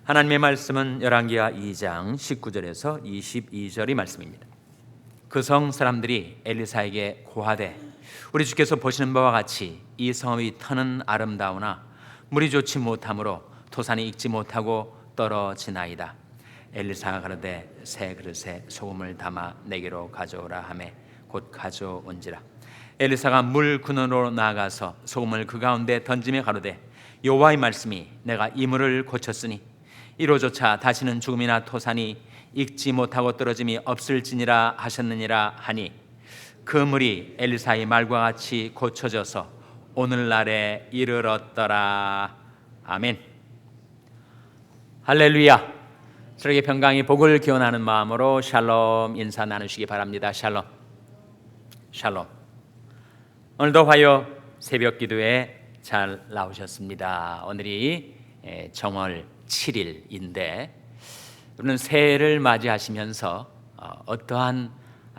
하나님의 말씀은 열왕기하 2장 19절에서 22절의 말씀입니다. 그 성 사람들이 엘리사에게 고하되 우리 주께서 보시는 바와 같이 이 성읍이 터는 아름다우나 물이 좋지 못하므로 토산이 익지 못하고 떨어지나이다. 엘리사가 가로되 새 그릇에 소금을 담아 내게로 가져오라 하매 곧 가져온지라. 엘리사가 물 근원으로 나아가서 소금을 그 가운데 던지며 가로되 여호와의 말씀이 내가 이 물을 고쳤으니 이로조차 다시는 죽음이나 토산이 익지 못하고 떨어짐이 없을지니라 하셨느니라 하니 그 물이 엘리사의 말과 같이 고쳐져서 오늘날에 이르렀더라. 아멘. 할렐루야. 저에게 평강이 복을 기원하는 마음으로 샬롬 인사 나누시기 바랍니다. 샬롬. 샬롬. 오늘도 화요 새벽 기도에 잘 나오셨습니다. 오늘이 정월 7일인데 우리는 새해를 맞이하시면서 어떠한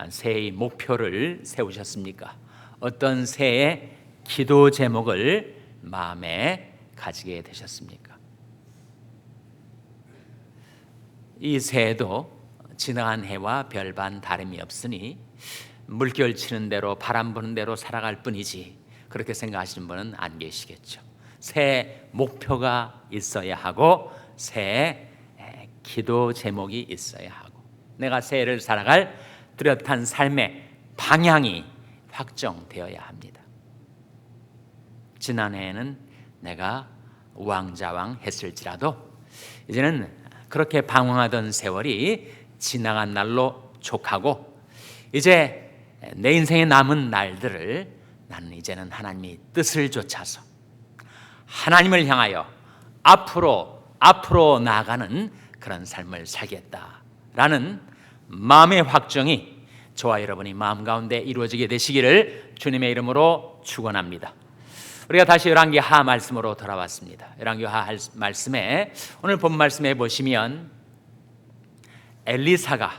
새해의 목표를 세우셨습니까? 어떤 새해의 기도 제목을 마음에 가지게 되셨습니까? 이 새해도 지나간 해와 별반 다름이 없으니 물결 치는 대로 바람 부는 대로 살아갈 뿐이지 그렇게 생각하시는 분은 안 계시겠죠. 새해 목표가 있어야 하고 새해 기도 제목이 있어야 하고 내가 새해를 살아갈 뚜렷한 삶의 방향이 확정되어야 합니다. 지난해에는 내가 우왕좌왕 했을지라도 이제는 그렇게 방황하던 세월이 지나간 날로 족하고 이제 내 인생에 남은 날들을 나는 이제는 하나님의 뜻을 좇아서 하나님을 향하여 앞으로 나아가는 그런 삶을 살겠다라는 마음의 확정이 저와 여러분이 마음 가운데 이루어지게 되시기를 주님의 이름으로 축원합니다. 우리가 다시 열왕기하 말씀으로 돌아왔습니다. 열왕기하 말씀에 오늘 본 말씀에 보시면 엘리사가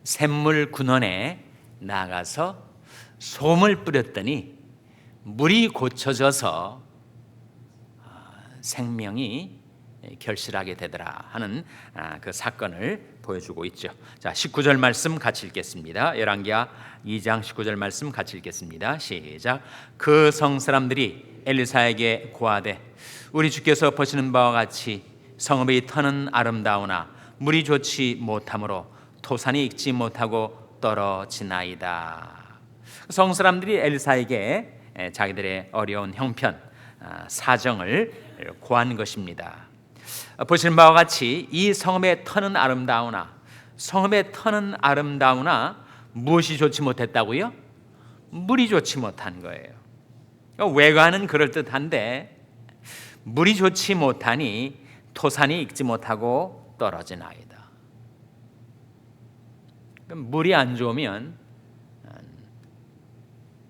샘물 근원에 나가서 소금을 뿌렸더니 물이 고쳐져서 생명이 결실하게 되더라 하는 그 사건을 보여주고 있죠. 자, 19절 말씀 같이 읽겠습니다. 열왕기하 2장 19절 말씀 같이 읽겠습니다. 시작. 그 성 사람들이 엘리사에게 고하되 우리 주께서 보시는 바와 같이 성읍이 터는 아름다우나 물이 좋지 못하므로 토산이 익지 못하고 떨어지나이다. 성 사람들이 엘리사에게 자기들의 어려운 형편 사정을 고한 것입니다. 보시는 바와 같이 이 성읍의 터는 아름다우나 성읍의 터는 아름다우나 무엇이 좋지 못했다고요? 물이 좋지 못한 거예요. 외관은 그럴듯한데 물이 좋지 못하니 토산이 익지 못하고 떨어지나이다. 물이 안 좋으면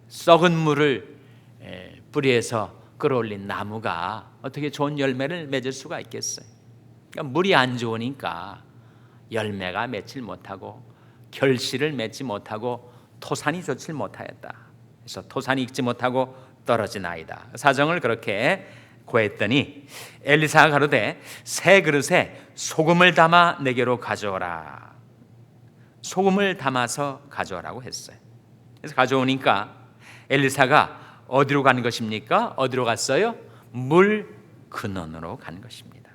썩은 물을 뿌리에서 끌어올린 나무가 어떻게 좋은 열매를 맺을 수가 있겠어요? 그러니까 물이 안 좋으니까 열매가 맺질 못하고 결실을 맺지 못하고 토산이 좋지 못하였다. 그래서 토산이 익지 못하고 떨어지나이다. 사정을 그렇게 고했더니 엘리사가 가로되 새 그릇에 소금을 담아 내게로 가져오라. 소금을 담아서 가져오라고 했어요. 그래서 가져오니까 엘리사가 어디로 가는 것입니까? 어디로 갔어요? 물 근원으로 간 것입니다.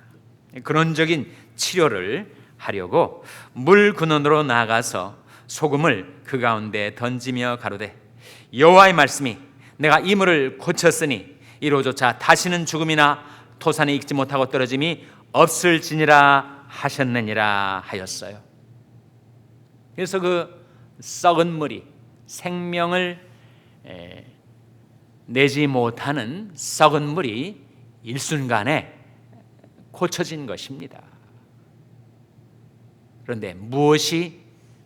근원적인 치료를 하려고 물 근원으로 나아가서 소금을 그 가운데 던지며 가로되 여호와의 말씀이 내가 이 물을 고쳤으니 이로조차 다시는 죽음이나 토산이 익지 못하고 떨어짐이 없을지니라 하셨느니라 하였어요. 그래서 그 썩은 물이 생명을 내지 못하는 썩은 물이 일순간에 고쳐진 것입니다. 그런데 무엇이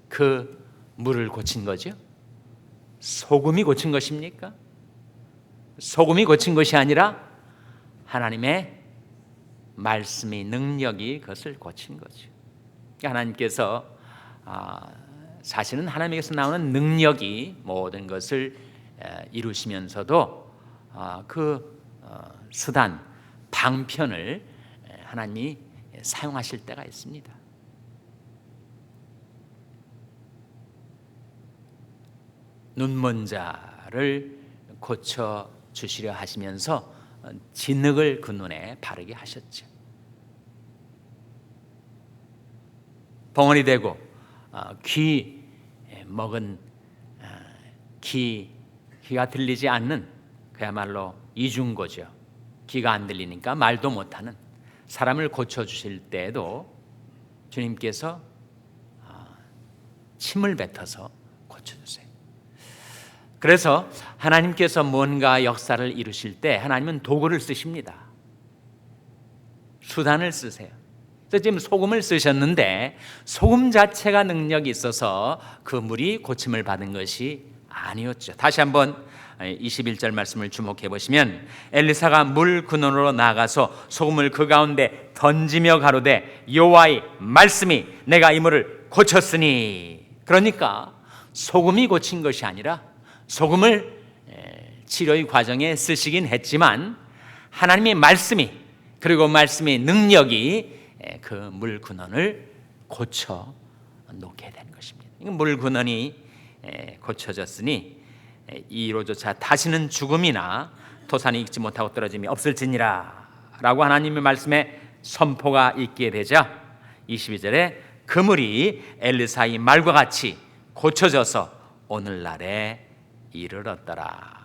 그 물을 고친 거죠? 소금이 고친 것입니까? 소금이 고친 것이 아니라 하나님의 말씀의 능력이 그것을 고친 거죠. 하나님께서 사실은 하나님에게서 나오는 능력이 모든 것을 이루시면서도 그 수단 방편을 하나님이 사용하실 때가 있습니다. 눈먼 자를 고쳐 주시려 하시면서 진흙을 그 눈에 바르게 하셨죠. 벙어리 되고 귀 먹은 귀가 들리지 않는 그야말로 이중고죠. 귀가 안 들리니까 말도 못하는 사람을 고쳐주실 때에도 주님께서 침을 뱉어서 고쳐주세요. 그래서 하나님께서 뭔가 역사를 이루실 때 하나님은 도구를 쓰십니다. 수단을 쓰세요. 그래서 지금 소금을 쓰셨는데 소금 자체가 능력이 있어서 그 물이 고침을 받은 것이 아니었죠. 다시 한번 21절 말씀을 주목해 보시면 엘리사가 물 근원으로 나가서 소금을 그 가운데 던지며 가로되 여호와의 말씀이 내가 이 물을 고쳤으니. 그러니까 소금이 고친 것이 아니라 소금을 치료의 과정에 쓰시긴 했지만 하나님의 말씀이, 그리고 말씀의 능력이 그 물 근원을 고쳐 놓게 된 것입니다. 물 근원이 고쳐졌으니 이로조차 다시는 죽음이나 토산이 익지 못하고 떨어짐이 없을지니라 라고 하나님의 말씀에 선포가 있게 되자 22절에 그 물이 엘리사의 말과 같이 고쳐져서 오늘날에 이르렀더라.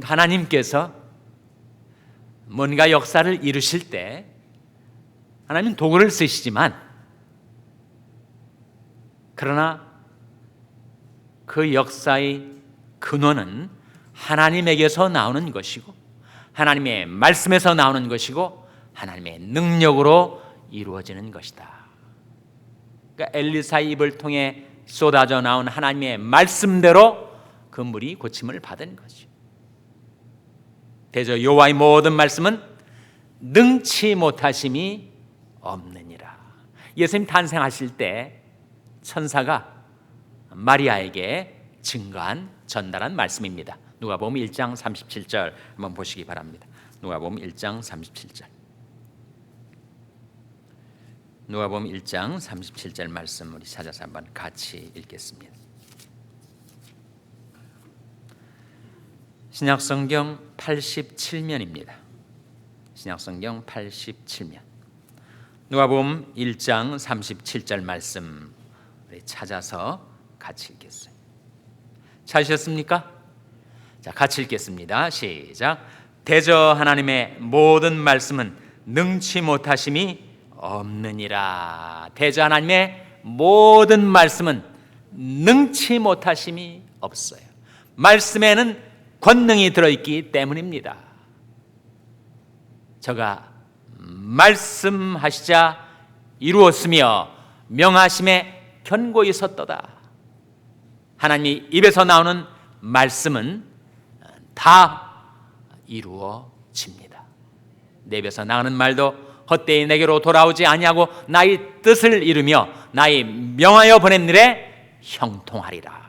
하나님께서 뭔가 역사를 이루실 때 하나님은 도구를 쓰시지만 그러나 그 역사의 근원은 하나님에게서 나오는 것이고 하나님의 말씀에서 나오는 것이고 하나님의 능력으로 이루어지는 것이다. 그러니까 엘리사의 입을 통해 쏟아져 나온 하나님의 말씀대로 그 물이 고침을 받은 거죠. 대저 여호와의 모든 말씀은 능치 못하심이 없느니라. 예수님 탄생하실 때 천사가 마리아에게 증거한 전달한 말씀입니다. 누가복음 1장 37절 한번 보시기 바랍니다. 누가복음 1장 37절. 누가복음 1장 37절 말씀 우리 찾아서 한번 같이 읽겠습니다. 신약성경 87면입니다. 신약성경 87면. 누가복음 1장 37절 말씀 우리 찾아서 같이 읽겠어요. 찾으셨습니까? 자, 같이 읽겠습니다. 시작. 대저 하나님의 모든 말씀은 능치 못하심이 없느니라. 대저 하나님의 모든 말씀은 능치 못하심이 없어요. 말씀에는 권능이 들어있기 때문입니다. 저가 말씀하시자 이루었으며 명하심에 견고히 섰도다. 하나님이 입에서 나오는 말씀은 다 이루어집니다. 내 입에서 나오는 말도 헛되이 내게로 돌아오지 아니하고 나의 뜻을 이루며 나의 명하여 보낸 일에 형통하리라.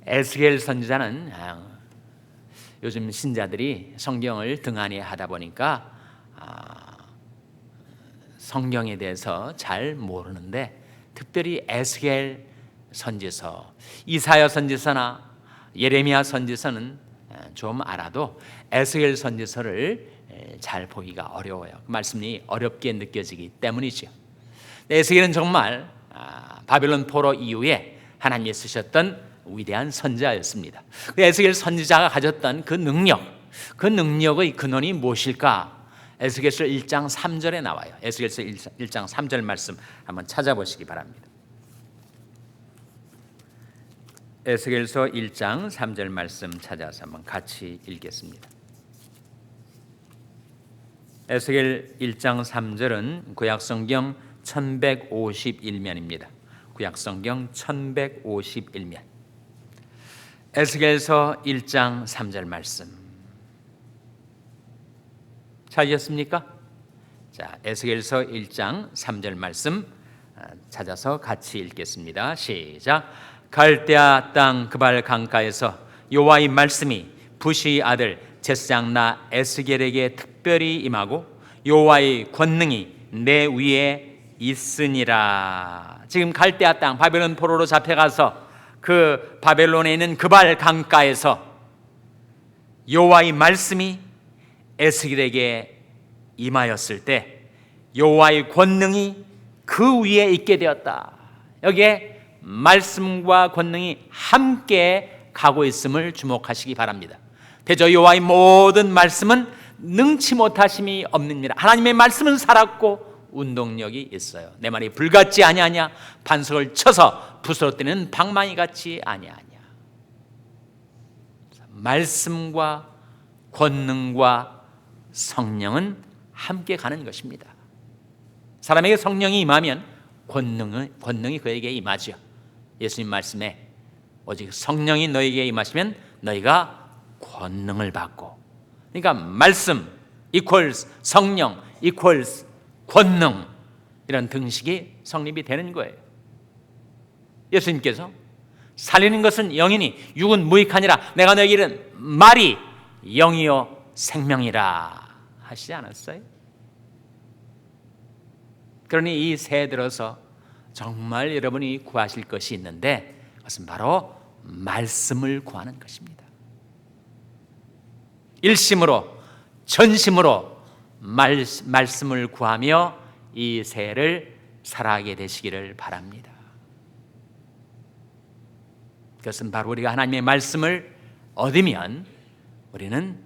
에스겔 선지자는 요즘 신자들이 성경을 등한히 하다 보니까 성경에 대해서 잘 모르는데 특별히 에스겔 선지서, 이사야 선지서나 예레미야 선지서는 좀 알아도 에스겔 선지서를 잘 보기가 어려워요. 말씀이 어렵게 느껴지기 때문이죠. 에스겔은 정말 바빌론 포로 이후에 하나님이 쓰셨던 위대한 선지자였습니다. 에스겔 선지자가 가졌던 그 능력, 그 능력의 근원이 무엇일까? 에스겔서 1장 3절에 나와요. 에스겔서 1장 3절 말씀 한번 찾아보시기 바랍니다. 에스겔서 1장 3절 말씀 찾아서 한번 같이 읽겠습니다. 에스겔 1장 3절은 구약성경 1151면입니다. 구약성경 1151면. 에스겔서 1장 3절 말씀 찾으셨습니까? 자, 에스겔서 1장 3절 말씀 찾아서 같이 읽겠습니다. 시작. 갈대아 땅 그발 강가에서 여호와의 말씀이 부시의 아들 제사장 에스겔에게 특별히 임하고 여호와의 권능이 내 위에 있으니라. 지금 갈대아 땅 바벨론 포로로 잡혀가서 그 바벨론에 있는 그발 강가에서 여호와의 말씀이 에스겔에게 임하였을 때 여호와의 권능이 그 위에 있게 되었다. 여기에 말씀과 권능이 함께 가고 있음을 주목하시기 바랍니다. 대저 여호와의 모든 말씀은 능치 못하심이 없느니라. 하나님의 말씀은 살았고 운동력이 있어요. 내 말이 불같지 아니하냐, 반석을 쳐서 부스러뜨리는 방망이 같지 아니하냐. 말씀과 권능과 성령은 함께 가는 것입니다. 사람에게 성령이 임하면 권능이 그에게 임하죠. 예수님 말씀에 오직 성령이 너에게 임하시면 너희가 권능을 받고, 그러니까 말씀 equals 성령 equals 권능, 이런 등식이 성립이 되는 거예요. 예수님께서 살리는 것은 영이니 육은 무익하니라. 내가 너에게 이른 말이 영이요 생명이라 하시지 않았어요? 그러니 이 새해 들어서 정말 여러분이 구하실 것이 있는데 그것은 바로 말씀을 구하는 것입니다. 일심으로 전심으로 말씀을 구하며 이 새해를 살아가게 되시기를 바랍니다. 그것은 바로 우리가 하나님의 말씀을 얻으면 우리는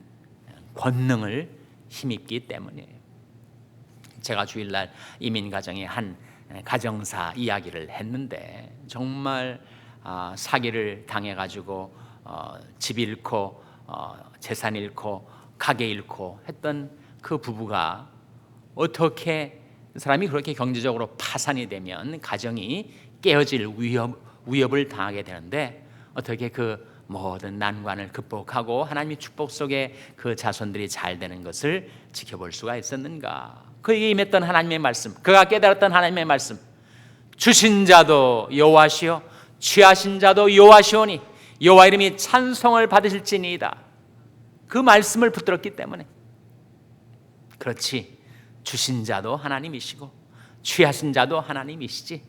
권능을 힘입기 때문이에요. 제가 주일날 이민가정의 한 가정사 이야기를 했는데 정말 사기를 당해가지고 집 잃고 재산 잃고 가게 잃고 했던 그 부부가 어떻게, 사람이 그렇게 경제적으로 파산이 되면 가정이 깨어질 위협을 당하게 되는데 어떻게 그 모든 난관을 극복하고 하나님의 축복 속에 그 자손들이 잘 되는 것을 지켜볼 수가 있었는가? 그에게 임했던 하나님의 말씀, 그가 깨달았던 하나님의 말씀, 주신 자도 여호와시요 취하신 자도 여호와시오니 여호와 이름이 찬송을 받으실지니이다. 그 말씀을 붙들었기 때문에. 그렇지, 주신 자도 하나님이시고 취하신 자도 하나님이시지.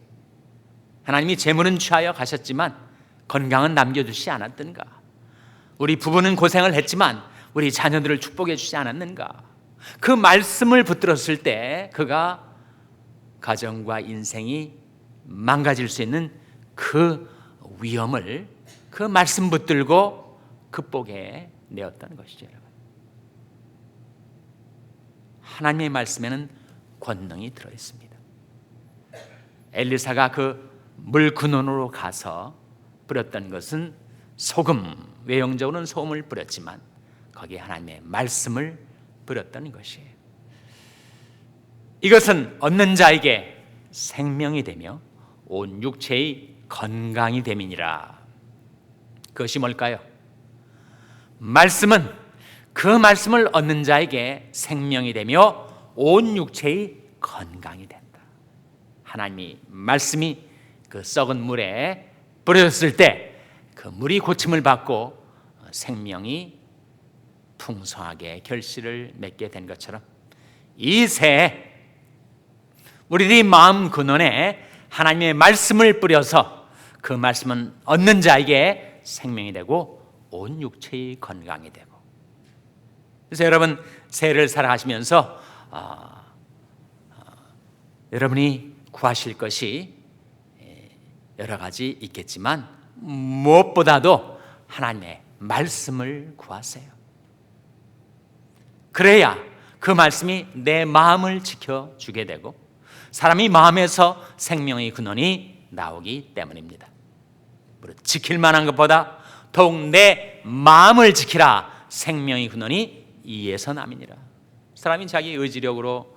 하나님이 재물은 취하여 가셨지만 건강은 남겨두시지 않았던가? 우리 부부는 고생을 했지만 우리 자녀들을 축복해 주지 않았는가? 그 말씀을 붙들었을 때 그가 가정과 인생이 망가질 수 있는 그 위험을 그 말씀 붙들고 극복해 내었다는 것이죠. 여러분, 하나님의 말씀에는 권능이 들어있습니다. 엘리사가 그 물 근원으로 가서 뿌렸던 것은 소금, 외형적으로는 소금을 뿌렸지만 거기에 하나님의 말씀을 뿌렸던 것이에요. 이것은 얻는 자에게 생명이 되며 온 육체의 건강이 됨이니라. 그것이 뭘까요? 말씀은 그 말씀을 얻는 자에게 생명이 되며 온 육체의 건강이 된다. 하나님이 말씀이 그 썩은 물에 뿌려졌을 때 그 물이 고침을 받고 생명이 풍성하게 결실을 맺게 된 것처럼 이 새해 우리들이 마음 근원에 하나님의 말씀을 뿌려서 그 말씀은 얻는 자에게 생명이 되고 온 육체의 건강이 되고. 그래서 여러분 새해를 살아가시면서 여러분이 구하실 것이 여러 가지 있겠지만 무엇보다도 하나님의 말씀을 구하세요. 그래야 그 말씀이 내 마음을 지켜주게 되고 사람이 마음에서 생명의 근원이 나오기 때문입니다. 지킬 만한 것보다 더욱 내 마음을 지키라. 생명의 근원이 이에서 남이니라. 사람이 자기 의지력으로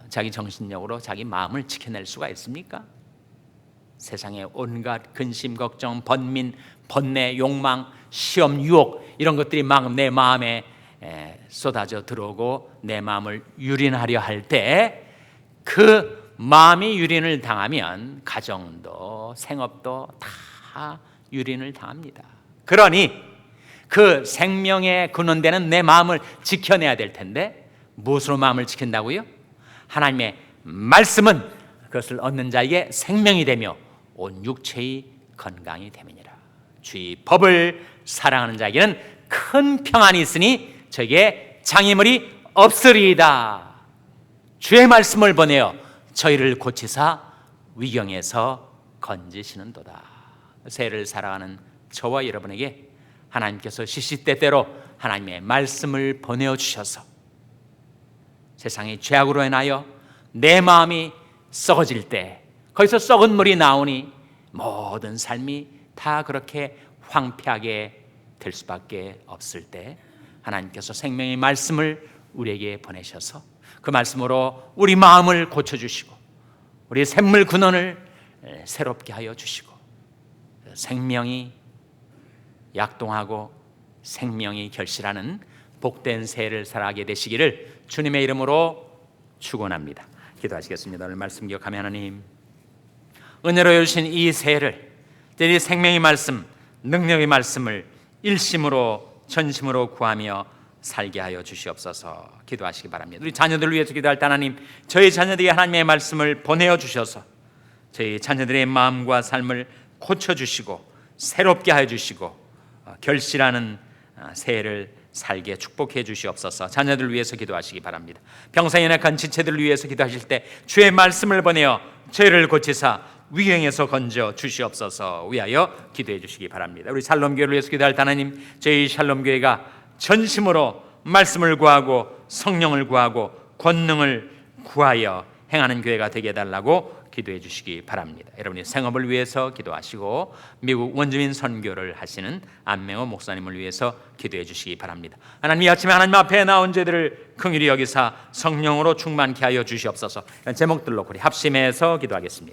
자기 정신력으로 자기 마음을 지켜낼 수가 있습니까? 세상의 온갖 근심, 걱정, 번민, 번뇌, 욕망, 시험, 유혹 이런 것들이 막 내 마음에 쏟아져 들어오고 내 마음을 유린하려 할 때 그 마음이 유린을 당하면 가정도 생업도 다 다 유린을 당합니다. 그러니 그 생명에 근원되는 내 마음을 지켜내야 될 텐데 무엇으로 마음을 지킨다고요? 하나님의 말씀은 그것을 얻는 자에게 생명이 되며 온 육체의 건강이 됨이니라. 주의 법을 사랑하는 자에게는 큰 평안이 있으니 저에게 장애물이 없으리이다. 주의 말씀을 보내어 저희를 고치사 위경에서 건지시는도다. 새해를 살아가는 저와 여러분에게 하나님께서 시시때때로 하나님의 말씀을 보내어 주셔서 세상의 죄악으로 인하여 내 마음이 썩어질 때 거기서 썩은 물이 나오니 모든 삶이 다 그렇게 황폐하게 될 수밖에 없을 때 하나님께서 생명의 말씀을 우리에게 보내셔서 그 말씀으로 우리 마음을 고쳐주시고 우리 샘물 근원을 새롭게 하여 주시고 생명이 약동하고 생명이 결실하는 복된 새해를 살아가게 되시기를 주님의 이름으로 축원합니다. 기도하시겠습니다. 오늘 말씀 기억하며 하나님 은혜로 주신 이 새해를 이 생명의 말씀, 능력의 말씀을 일심으로 전심으로 구하며 살게 하여 주시옵소서. 기도하시기 바랍니다. 우리 자녀들을 위해서 기도할 때 하나님 저희 자녀들이 하나님의 말씀을 보내어 주셔서 저희 자녀들의 마음과 삶을 고쳐주시고 새롭게 하여 주시고 결실하는 새해를 살게 축복해 주시옵소서. 자녀들을 위해서 기도하시기 바랍니다. 병상에 낙한 지체들을 위해서 기도하실 때 주의 말씀을 보내어 죄를 고치사 위경에서 건져 주시옵소서 위하여 기도해 주시기 바랍니다. 우리 샬롬교회를 위해서 기도할 때 하나님 저희 샬롬교회가 전심으로 말씀을 구하고 성령을 구하고 권능을 구하여 행하는 교회가 되게 해달라고 기도해 주시기 바랍니다. 여러분의 생업을 위해서 기도하시고 미국 원주민 선교를 하시는 안명호 목사님을 위해서 기도해 주시기 바랍니다. 하나님 이 아침에 하나님 앞에 나온 저들을 긍휼히 여기사 성령으로 충만케 하여 주시옵소서. 이런 제목들로 우리 합심해서 기도하겠습니다.